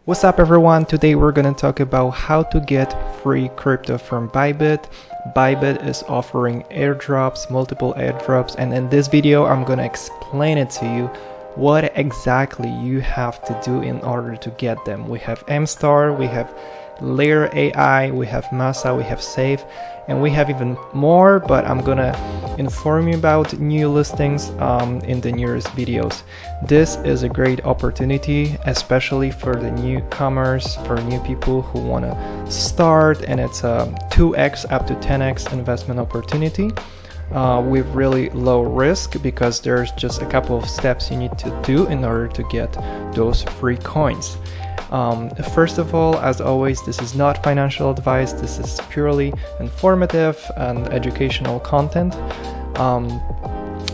What's up everyone? Today we're gonna talk about how to get free crypto from Bybit. Bybit is offering airdrops, multiple airdrops, and in this video I'm gonna explain it to you what exactly you have to do in order to get them. We have MStar, we have LayerAI, we have MASA, we have Safe, and we have even more, but I'm gonna inform you about new listings in the nearest videos. This is a great opportunity, especially for the newcomers, for new people who want to start, and it's a 2x up to 10x investment opportunity with really low risk, because there's just a couple of steps you need to do in order to get those free coins. First of all, as always, this is not financial advice. This is purely informative and educational content.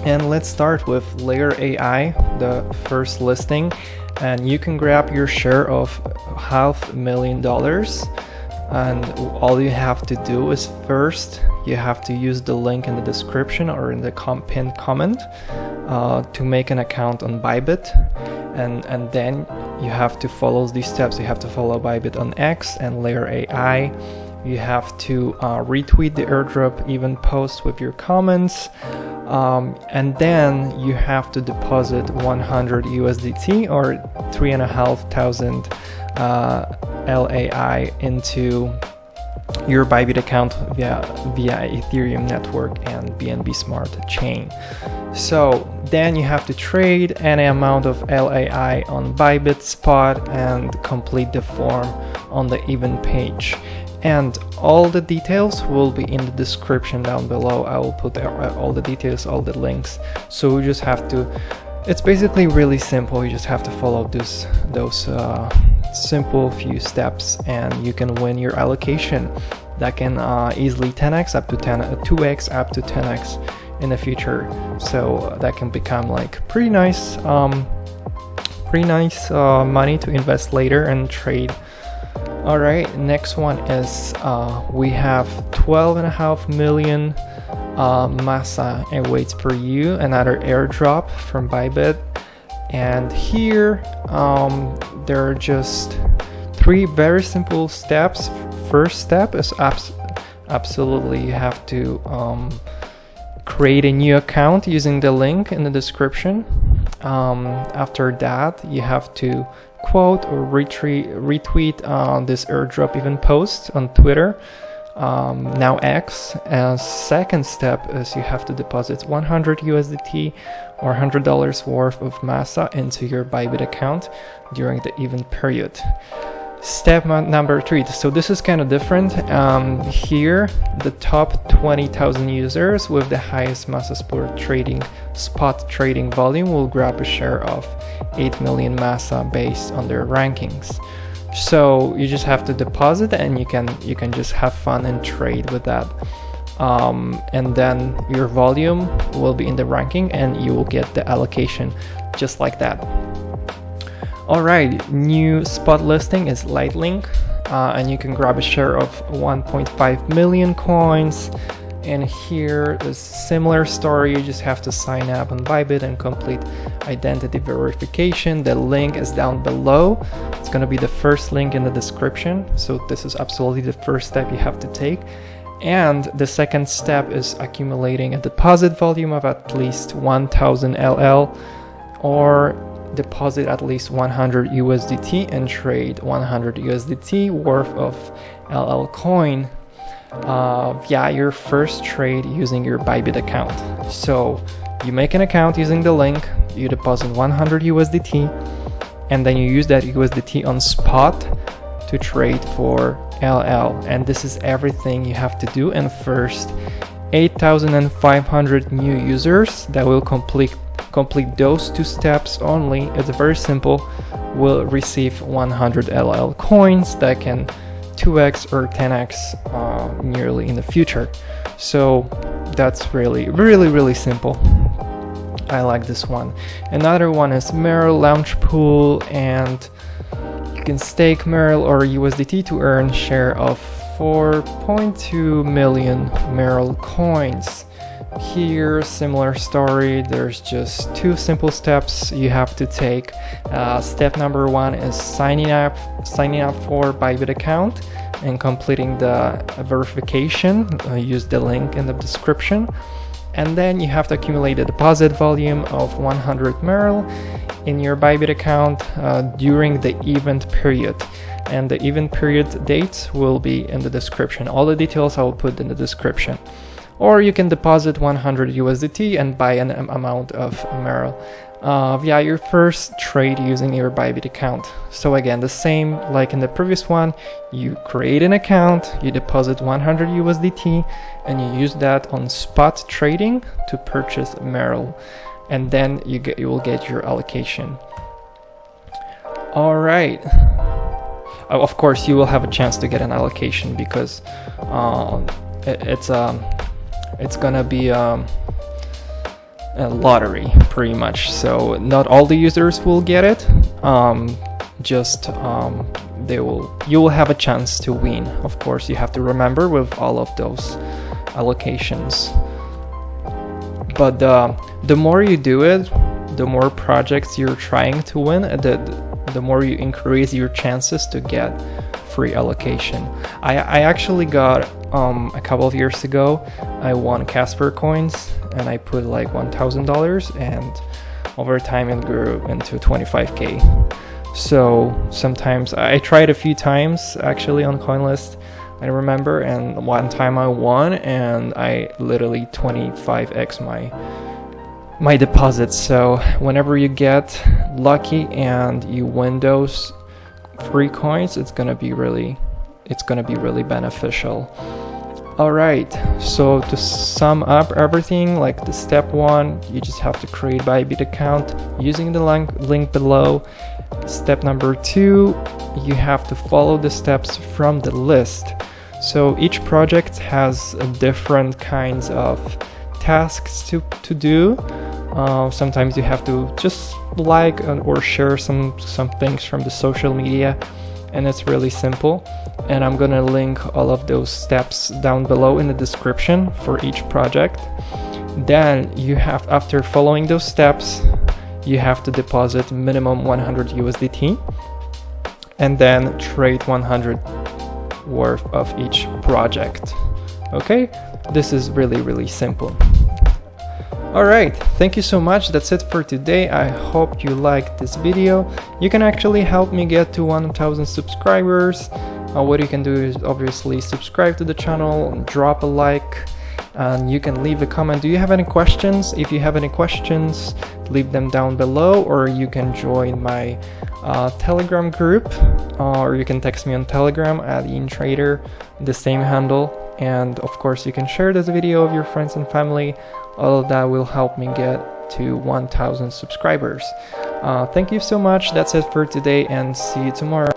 And let's start with LayerAI, the first listing, and you can grab your share of $500,000. And all you have to do is, first you have to use the link in the description or in the pinned comment to make an account on Bybit, and then you have to follow these steps. You have to follow Bybit on X and LayerAI. You have to retweet the airdrop even post with your comments, and then you have to deposit 100 USDT or 3,500 LAI into your Bybit account via Ethereum network and BNB Smart chain. So then you have to trade any amount of LAI on Bybit spot and complete the form on the event page. And all the details will be in the description down below. I will put all the details, all the links. So you just have to, it's basically really simple. You just have to follow those simple few steps, and you can win your allocation. That can easily 10x up to 2x up to 10x in the future. So that can become like pretty nice money to invest later and trade. All right, next one is we have 12.5 million MASA awaits per you, another airdrop from Bybit. And here there are just 3 very simple steps. First step is absolutely you have to create a new account using the link in the description. After that, you have to quote or retweet this airdrop event post on Twitter, now X. Second step is you have to deposit 100 USDT or $100 worth of MASA into your Bybit account during the event period. Step number 3, so this is kind of different. Here the top 20,000 users with the highest MASA spot trading volume will grab a share of 8 million MASA based on their rankings. So you just have to deposit, and you can just have fun and trade with that, and then your volume will be in the ranking and you will get the allocation just like that. Alright, new spot listing is LightLink, and you can grab a share of 1.5 million coins. And here is similar story. You just have to sign up on Bybit and complete identity verification. The link is down below. It's going to be the first link in the description. So this is absolutely the first step you have to take. And the second step is accumulating a deposit volume of at least 1,000 LL, or deposit at least 100 USDT and trade 100 USDT worth of LL coin via your first trade using your Bybit account. So you make an account using the link, you deposit 100 USDT, and then you use that USDT on spot to trade for LL. And this is everything you have to do. And first 8,500 new users that will complete those 2 steps only, it's very simple, will receive 100 LL coins that can 2x or 10x nearly in the future. So that's really simple. I like this one. Another one is MERL launch pool, and you can stake MERL or USDT to earn share of 4.2 million MERL coins. Here, similar story. There's just 2 simple steps you have to take. Step number 1 is signing up for Bybit account and completing the verification. Use the link in the description. And then you have to accumulate a deposit volume of 100 MERL in your Bybit account during the event period. And the event period dates will be in the description. All the details I will put in the description. Or you can deposit 100 USDT and buy an amount of MERL via your first trade using your Bybit account. So again, the same like in the previous one, you create an account, you deposit 100 USDT, and you use that on spot trading to purchase MERL, and then you will get your allocation. All right. Of course, you will have a chance to get an allocation because it's gonna be a lottery pretty much, so not all the users will get it. You will have a chance to win. Of course, you have to remember with all of those allocations, but the more you do it, the more projects you're trying to win, the more you increase your chances to get free allocation. I actually got a couple of years ago, I won Casper coins and I put like $1,000, and over time it grew into 25k. So sometimes I tried a few times actually on CoinList, I remember, and one time I won and I literally 25x my deposits. So whenever you get lucky and you win those free coins, it's gonna be really beneficial. All right, so to sum up everything, like the step 1, you just have to create Bybit account using the link below. Step number 2, you have to follow the steps from the list. So each project has different kinds of tasks to do. Sometimes you have to just like or share some things from the social media, and it's really simple. And I'm gonna link all of those steps down below in the description for each project. Then you have, after following those steps, you have to deposit minimum 100 USDT and then trade 100 worth of each project. Okay, this is really simple. All right, thank you so much. That's it for today. I hope you liked this video. You can actually help me get to 1,000 subscribers. What you can do is obviously subscribe to the channel, drop a like, and you can leave a comment. Do you have any questions? If you have any questions, leave them down below, or you can join my Telegram group, or you can text me on Telegram at InTrader, the same handle. And of course, you can share this video with your friends and family. All of that will help me get to 1,000 subscribers. Thank you so much. That's it for today, and see you tomorrow.